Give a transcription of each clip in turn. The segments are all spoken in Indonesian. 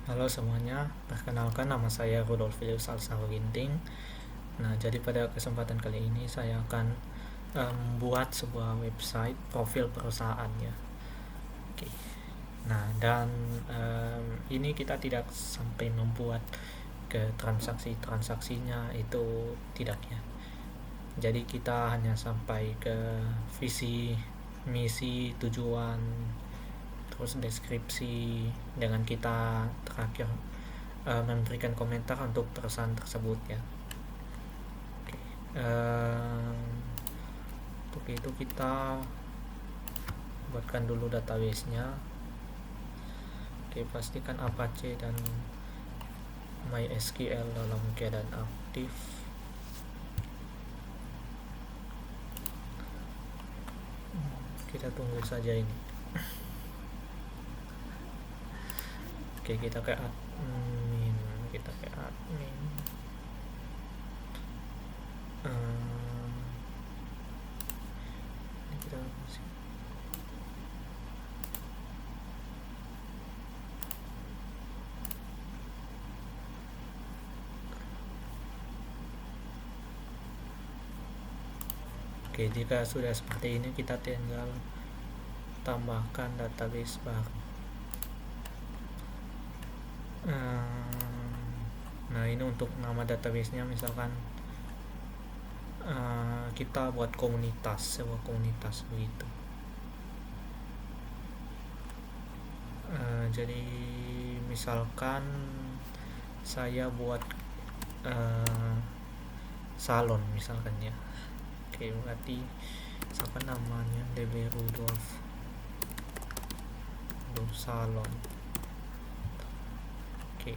Halo semuanya, perkenalkan nama saya Rudolfilius Alsaro Ginting. Nah, jadi pada kesempatan kali ini saya akan membuat sebuah website profil perusahaan ya. Oke. Nah, dan ini kita tidak sampai membuat ke transaksinya itu tidak ya. Jadi kita hanya sampai ke visi, misi, tujuan, terus deskripsi dengan kita terakhir memberikan komentar untuk perusahaan tersebut ya. Oke. Untuk itu kita buatkan dulu database-nya. Oke, pastikan Apache dan MySQL dalam keadaan aktif. Kita tunggu saja ini. Oke, kita ke admin. Ini kita Oke, jika sudah seperti ini kita tinggal tambahkan database baru. Nah, ini untuk nama database-nya misalkan kita buat sebuah komunitas begitu. Jadi misalkan saya buat salon misalkan ya. Oke, berarti siapa namanya, DB Rudolf Salon. Oke.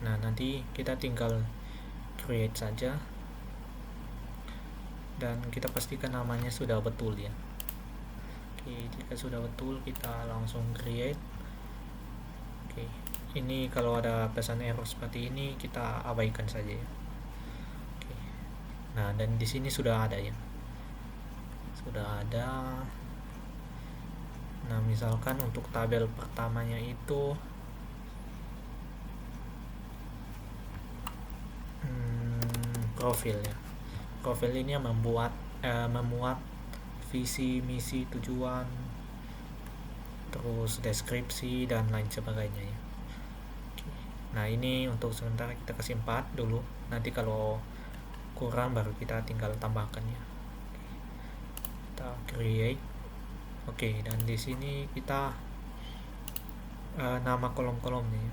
Nah, nanti kita tinggal create saja dan kita pastikan namanya sudah betul ya. Oke, jika sudah betul kita langsung create. Oke, ini kalau ada pesan error seperti ini kita abaikan saja ya. Oke. Nah, dan di sini sudah ada ya. Nah, misalkan untuk tabel pertamanya itu profil ya. Profil ini memuat visi, misi, tujuan, terus deskripsi dan lain sebagainya ya. Nah, ini untuk sementara kita kasih 4 dulu. Nanti kalau kurang baru kita tinggal tambahkan ya. Kita create. Oke, dan di sini kita nama kolom-kolomnya ya.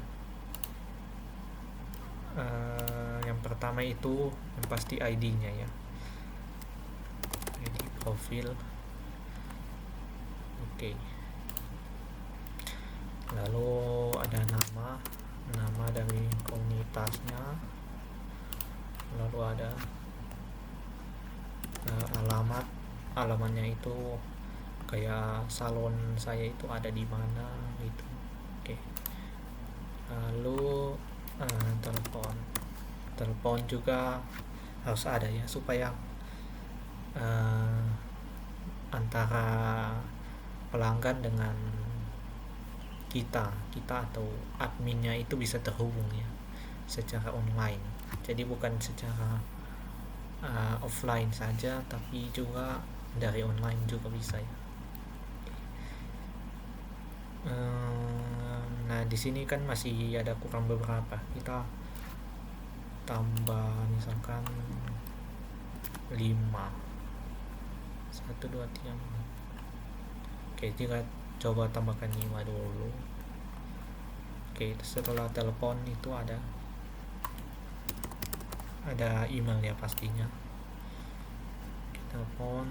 Yang pertama itu yang pasti ID-nya ya. ID profil. Oke. Lalu ada nama dari komunitasnya. Lalu ada alamatnya itu kayak salon saya itu ada di mana gitu. Oke. Lalu telepon juga harus ada ya, supaya antara pelanggan dengan kita atau adminnya itu bisa terhubung ya secara online. Jadi bukan secara offline saja, tapi juga dari online juga bisa ya. Nah, di sini kan masih ada kurang beberapa. Kita tambah misalkan 5. 1 2 3 4. Oke, jika coba tambahkan 5 dulu. Oke, setelah telepon itu ada email ya pastinya. Telepon,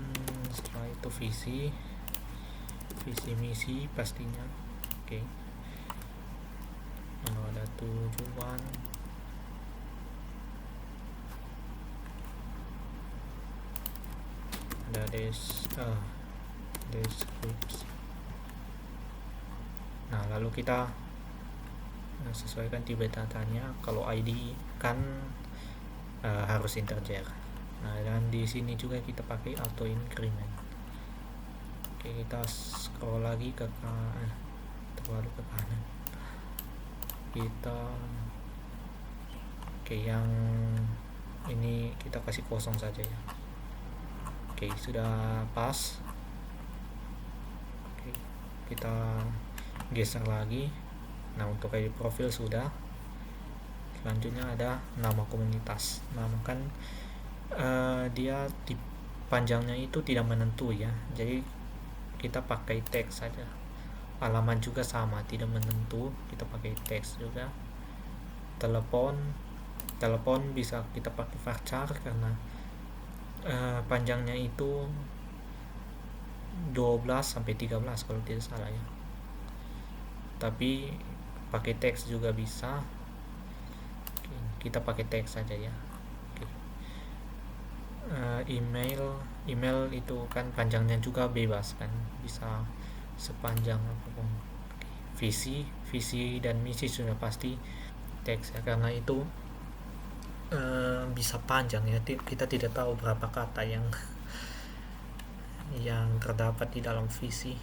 setelah itu visi misi pastinya. Oke. Lalu ada tujuan, ada deskripsi. Nah, lalu kita sesuaikan tipe datanya. Kalau ID kan harus integer. Nah, dan di sini juga kita pakai auto increment. Oke, kita scroll lagi terlalu ke kanan. kita yang ini kita kasih kosong saja ya. Sudah pas. Kita geser lagi. Nah, untuk ID profil sudah. Selanjutnya ada nama komunitas. Nama kan dia di panjangnya itu tidak menentu ya, jadi kita pakai teks saja. Alamat juga sama, tidak menentu, kita pakai teks juga. Telepon bisa kita pakai varchar karena panjangnya itu 12 sampai 13 kalau tidak salah ya, tapi pakai teks juga bisa. Kita pakai teks saja ya. Email itu kan panjangnya juga bebas kan, bisa sepanjang apapun. Visi dan misi sudah pasti teks ya, karena itu bisa panjang ya, kita tidak tahu berapa kata yang terdapat di dalam visi,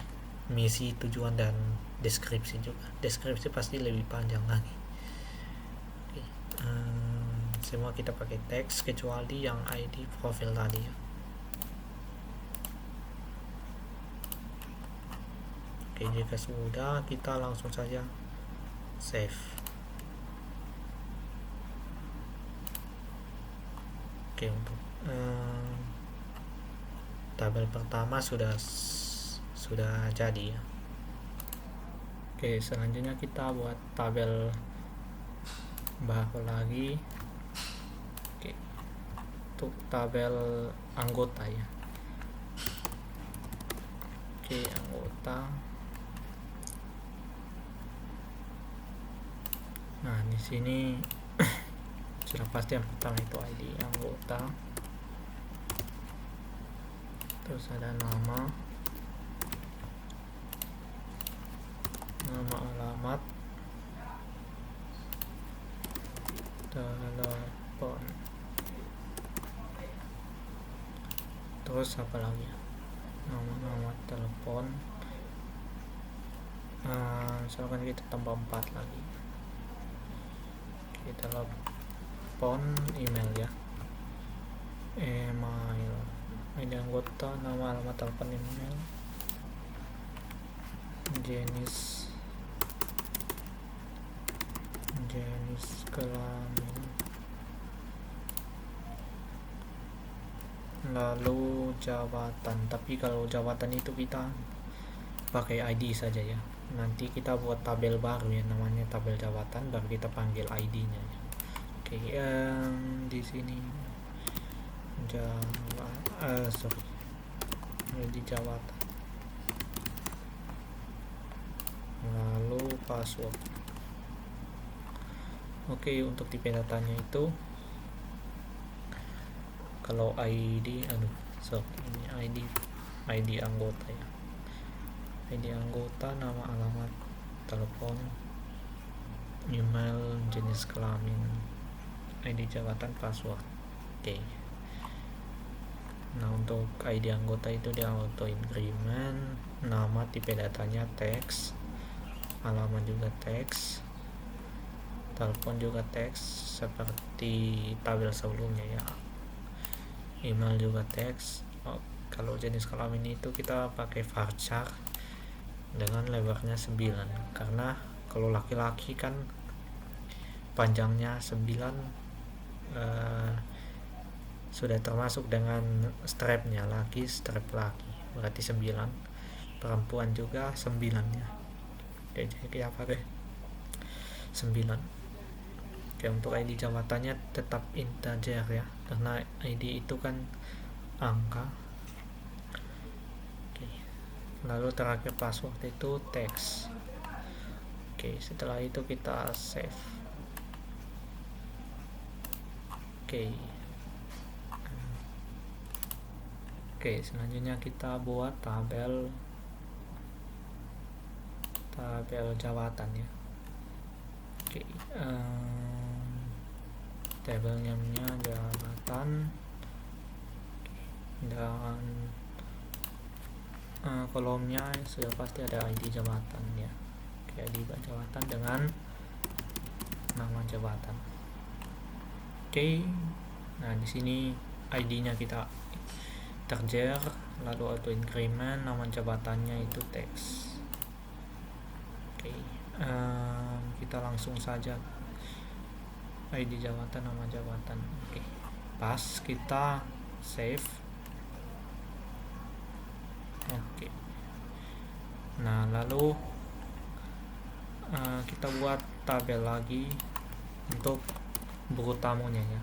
misi, tujuan, dan deskripsi juga. Deskripsi pasti lebih panjang lagi. Semua kita pakai teks kecuali yang ID profil tadi ya. Jika sudah, kita langsung saja save. Untuk tabel pertama sudah jadi ya. Selanjutnya kita buat tabel baru lagi. Untuk tabel anggota ya. Anggota. Nah, di sini sudah pasti yang pertama itu ID anggota. Terus ada nama, alamat, telepon. Terus apa lagi? Nama, telepon. Misalkan kita tambah 4 lagi. Telepon, email ya. Email. Ini anggota, nama, alamat, telepon, email. Jenis kelamin. Lalu jabatan, tapi kalau jabatan itu kita pakai ID saja ya. Nanti kita buat tabel baru ya, namanya tabel jabatan, baru kita panggil ID-nya ya. Di sini ID jabatan, lalu password. Untuk tipe datanya itu kalau ID ini ID anggota ya. ID anggota, nama, alamat, telepon, email, jenis kelamin, ID jabatan, password. Nah, untuk ID anggota itu dia auto increment, nama, tipe datanya teks, alamat juga teks, telepon juga teks seperti tabel sebelumnya ya. Email juga teks. Kalau jenis kelamin itu kita pakai varchar dengan lebarnya 9, karena kalau laki-laki kan panjangnya 9 sudah termasuk dengan strapnya, laki strap laki berarti 9, perempuan juga 9 ya. Jadi kita pakai 9. Untuk ID jabatannya tetap integer ya, karena ID itu kan angka. Lalu terakhir password itu teks. Setelah itu kita save. Selanjutnya kita buat tabel jabatan ya. Tabelnya jabatan dan kolomnya sudah pasti ada ID jabatan ya. ID jabatan dengan nama jabatan. Oke. Nah, di sini ID-nya kita integer, lalu auto increment, nama jabatannya itu teks. Oke. Kita langsung saja ID jabatan, nama jabatan. Oke. Pas kita save. Oke. Nah, lalu kita buat tabel lagi untuk buku tamunya ya.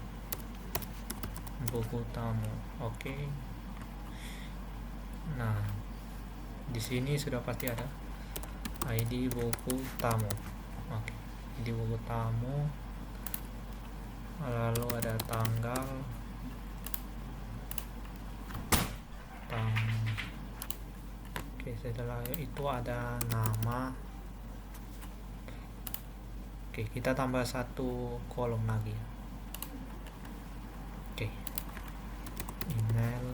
Buku tamu. Oke. Nah, di sini sudah pasti ada ID buku tamu. Oke. ID buku tamu. Lalu ada tanggal. Oke, setelah itu ada nama. Oke, kita tambah satu kolom lagi. Oke, email,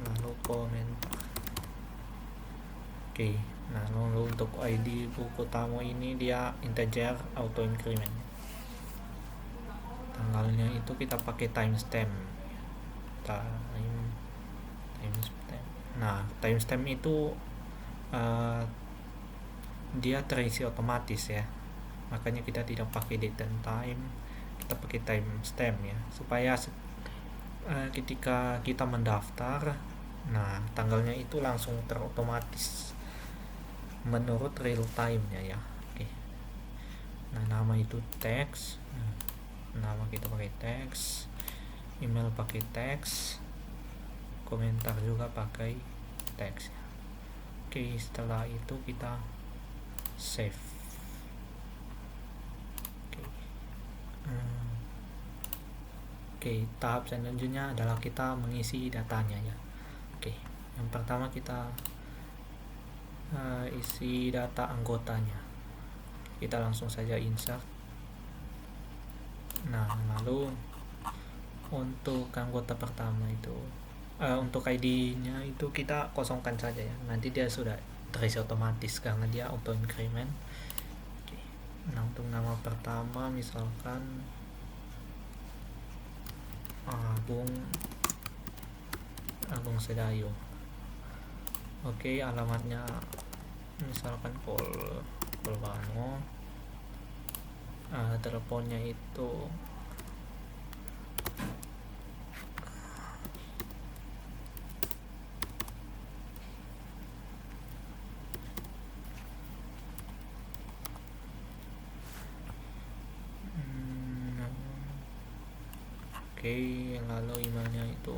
lalu komentar. Oke, nah lalu untuk ID buku tamu ini dia integer auto increment. Tanggalnya itu kita pakai timestamp. Nah, timestamp itu dia terisi otomatis ya, makanya kita tidak pakai date and time, kita pakai timestamp ya, supaya ketika kita mendaftar, nah tanggalnya itu langsung terotomatis menurut real time-nya ya. Oke. Nah, nama itu teks, nama kita pakai teks, email pakai teks, komentar juga pakai teks. Oke, setelah itu kita save. Oke, tahap selanjutnya adalah kita mengisi datanya ya. Oke, yang pertama kita isi data anggotanya. Kita langsung saja insert. Nah, lalu untuk anggota pertama itu untuk ID-nya itu kita kosongkan saja ya. Nanti dia sudah terisi otomatis karena dia auto increment. Oke. Nah, untuk nama pertama misalkan Agung Sedayo. Oke, alamatnya misalkan Polbango. Teleponnya itu oke, lalu emailnya itu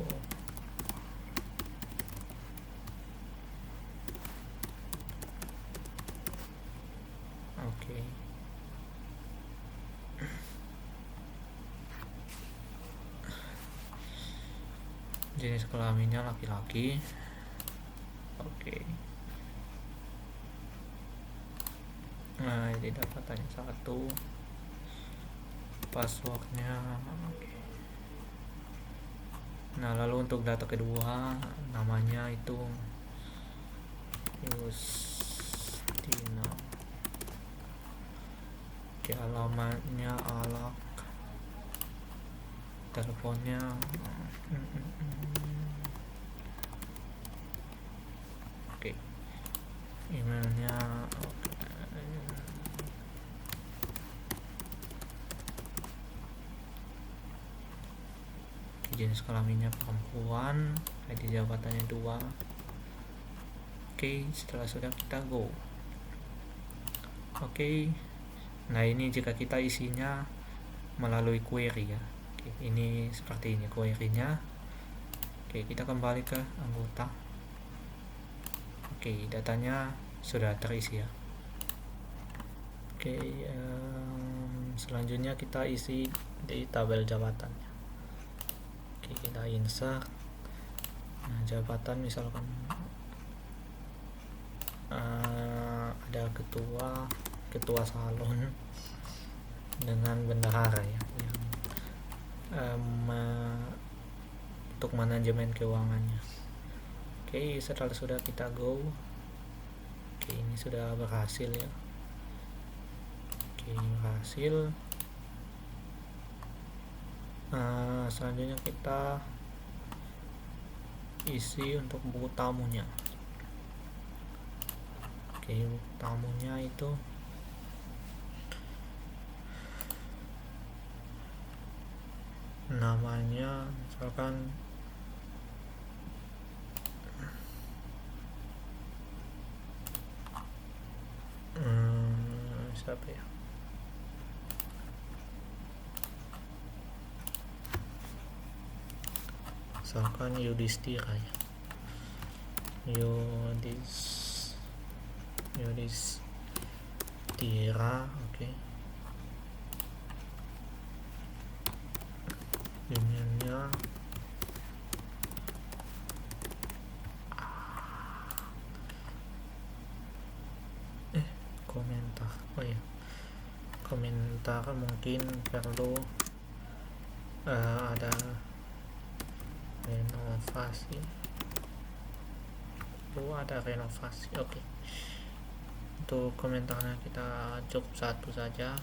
oke. Jenis kelaminnya laki-laki. Oke. Nah, ini dapatannya 1, passwordnya. Oke. Nah, lalu untuk data kedua, namanya itu Yustina. Oke, alamatnya Alak, teleponnya oke, emailnya jenis kelaminnya perempuan, ID jabatannya 2. Oke, setelah sudah kita go. Oke. Nah, ini jika kita isinya melalui query ya. Oke, ini seperti ini query-nya. Oke, kita kembali ke anggota. Oke, datanya sudah terisi ya. Oke, selanjutnya kita isi di tabel jabatannya. Oke, kita insert. Nah, jabatan misalkan ada ketua salon dengan bendahara ya, yang untuk manajemen keuangannya. Oke, setelah sudah kita go. Oke, ini sudah berhasil ya. Oke, berhasil. Selanjutnya kita isi untuk buku tamunya. Oke, buku tamunya itu namanya misalkan siapa ya, misalkan Yudhistira ya, Yudhistira. Oke, unionnya komentar. Oh ya, komentar mungkin perlu ada renovasi. Oke, untuk komentarnya kita cukup satu saja.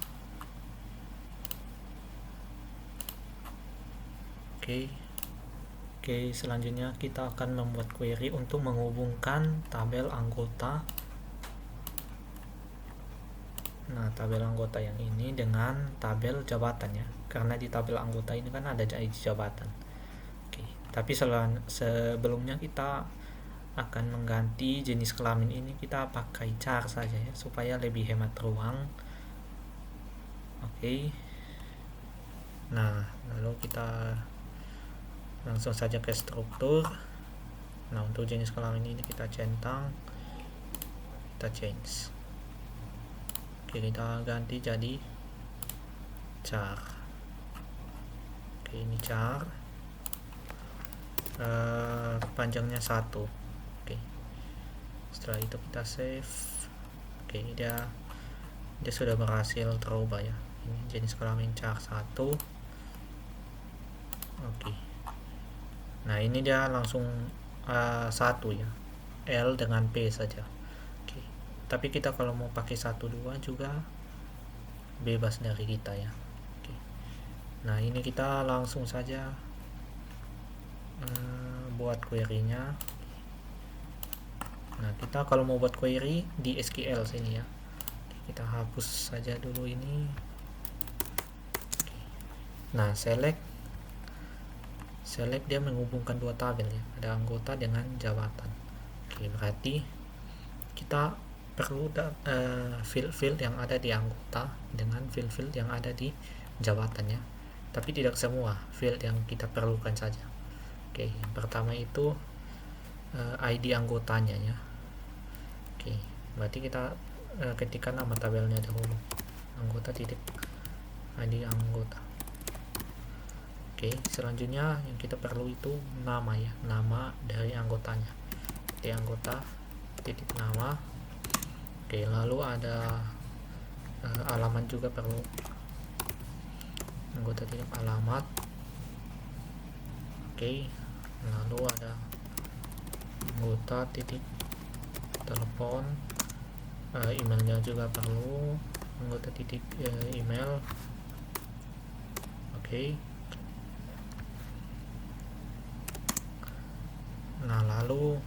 Oke, selanjutnya kita akan membuat query untuk menghubungkan tabel anggota. Nah, tabel anggota yang ini dengan tabel jabatan ya, karena di tabel anggota ini kan ada ID jabatan. Oke, tapi sebelumnya kita akan mengganti jenis kelamin ini, kita pakai char saja ya, supaya lebih hemat ruang. Oke, nah lalu kita langsung saja ke struktur. Nah, untuk jenis kelamin ini kita centang, kita change. Oke, kita ganti jadi char. Oke, ini char, panjangnya 1. Oke, setelah itu kita save. Oke, dia sudah berhasil terubah ya. Ini jenis kelamin char 1. Oke, nah ini dia langsung 1 ya, L dengan P saja. Oke, tapi kita kalau mau pakai 1, 2 juga bebas dari kita ya. Oke, nah ini kita langsung saja buat query-nya. Nah, kita kalau mau buat query di SQL sini ya, kita hapus saja dulu ini. Oke, nah select dia menghubungkan dua tabel ya, ada anggota dengan jabatan. Oke, berarti kita perlu field yang ada di anggota dengan field yang ada di jabatannya, tapi tidak semua field yang kita perlukan saja. Oke, yang pertama itu ID anggotanya ya. Oke, berarti kita ketikkan nama tabelnya dahulu, anggota titik ID anggota. Oke, selanjutnya yang kita perlu itu nama ya, nama dari anggotanya, di anggota titik nama. Oke, lalu ada alamat juga perlu, anggota titik alamat. Oke, lalu ada anggota titik telepon, emailnya juga perlu, anggota titik email. Oke, nah lalu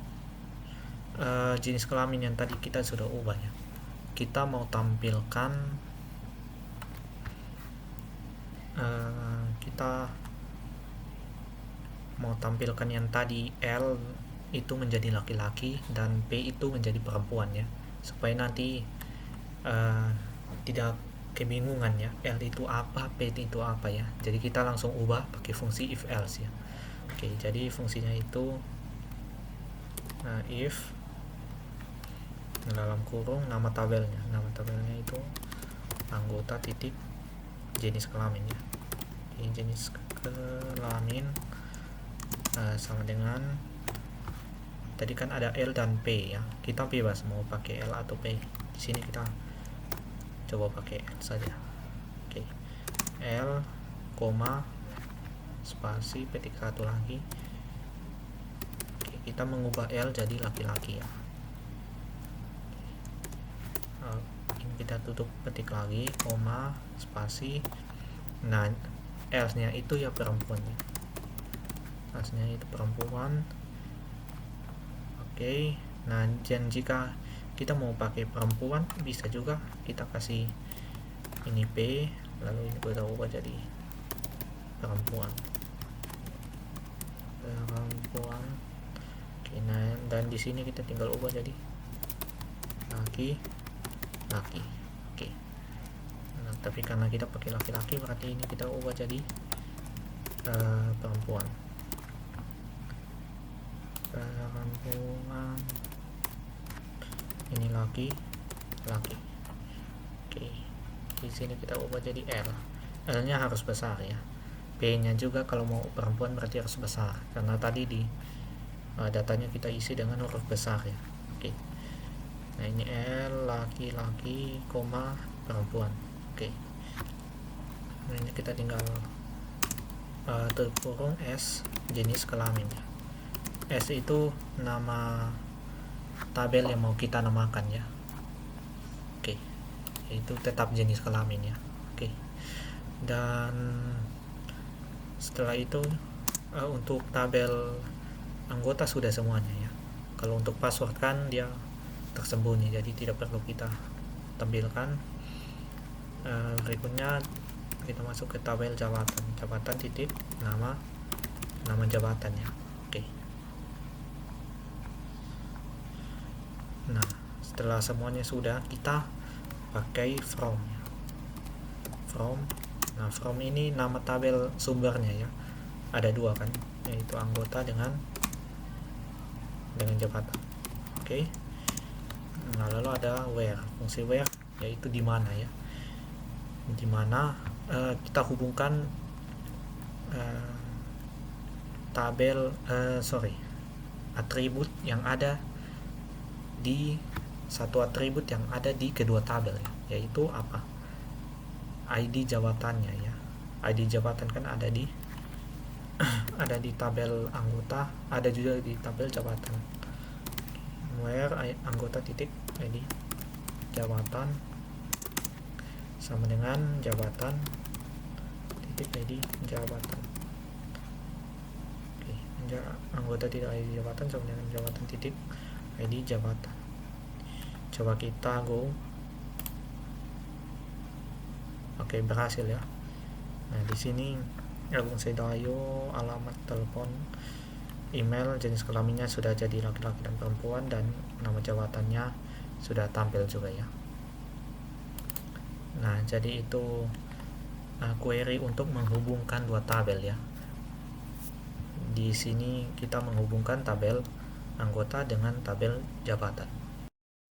jenis kelamin yang tadi kita sudah ubah ya, kita mau tampilkan yang tadi L itu menjadi laki-laki dan P itu menjadi perempuan ya, supaya nanti tidak kebingungan ya, L itu apa, P itu apa ya. Jadi kita langsung ubah pakai fungsi if else ya. Oke, jadi fungsinya itu if dalam kurung nama tabelnya itu anggota titik jenis kelamin ya. Ini jenis kelamin sama dengan tadi kan ada L dan P ya, kita bebas mau pakai L atau P. Di sini kita coba pakai L saja. Oke, L koma spasi petik 1 lagi. Oke, kita mengubah L jadi laki-laki ya. kita tutup, ketik lagi, koma, spasi. Nah, else-nya itu ya perempuan ya. Else-nya itu perempuan. Oke. Nah, dan jika kita mau pakai perempuan bisa juga kita kasih ini P, lalu ini kita ubah jadi perempuan. Oke, nah, dan di sini kita tinggal ubah jadi laki. Oke. Nah, tapi karena kita pakai laki-laki berarti ini kita ubah jadi perempuan. Ini laki. Oke. Di sini kita ubah jadi L. L-nya harus besar ya. P-nya juga kalau mau perempuan berarti harus besar karena tadi di datanya kita isi dengan huruf besar ya. Oke. Nah, ini L, laki-laki, koma, perempuan. Oke. Nah, ini kita tinggal terkurung S, jenis kelamin ya. S itu nama tabel yang mau kita namakan ya. Oke. Itu tetap jenis kelamin ya. Oke. Dan setelah itu untuk tabel anggota sudah semuanya ya. Kalau untuk password kan dia tersembunyi, jadi tidak perlu kita tampilkan. Berikutnya kita masuk ke tabel jabatan titik nama jabatan ya. Oke. Nah, setelah semuanya sudah, kita pakai from ya. Nah, from ini nama tabel sumbernya ya, ada dua kan, yaitu anggota dengan jabatan. Oke. Nah, lalu ada where, fungsi where yaitu di mana ya, di mana kita hubungkan atribut yang ada di satu atribut yang ada di kedua tabel ya, yaitu apa, ID jabatannya ya. ID jabatan kan ada di tabel anggota, ada juga di tabel jabatan. Where anggota titik ID jabatan sama dengan jabatan titik ID jabatan. Oke, anggota titik ID jabatan sama dengan jabatan titik ID jabatan. Coba kita go. Oke, berhasil ya. Nah, di sini Agung Sedayo, alamat telepon, email, jenis kelaminnya sudah jadi laki-laki dan perempuan, dan nama jabatannya sudah tampil juga ya. Nah, jadi itu query untuk menghubungkan dua tabel ya. Di sini kita menghubungkan tabel anggota dengan tabel jabatan.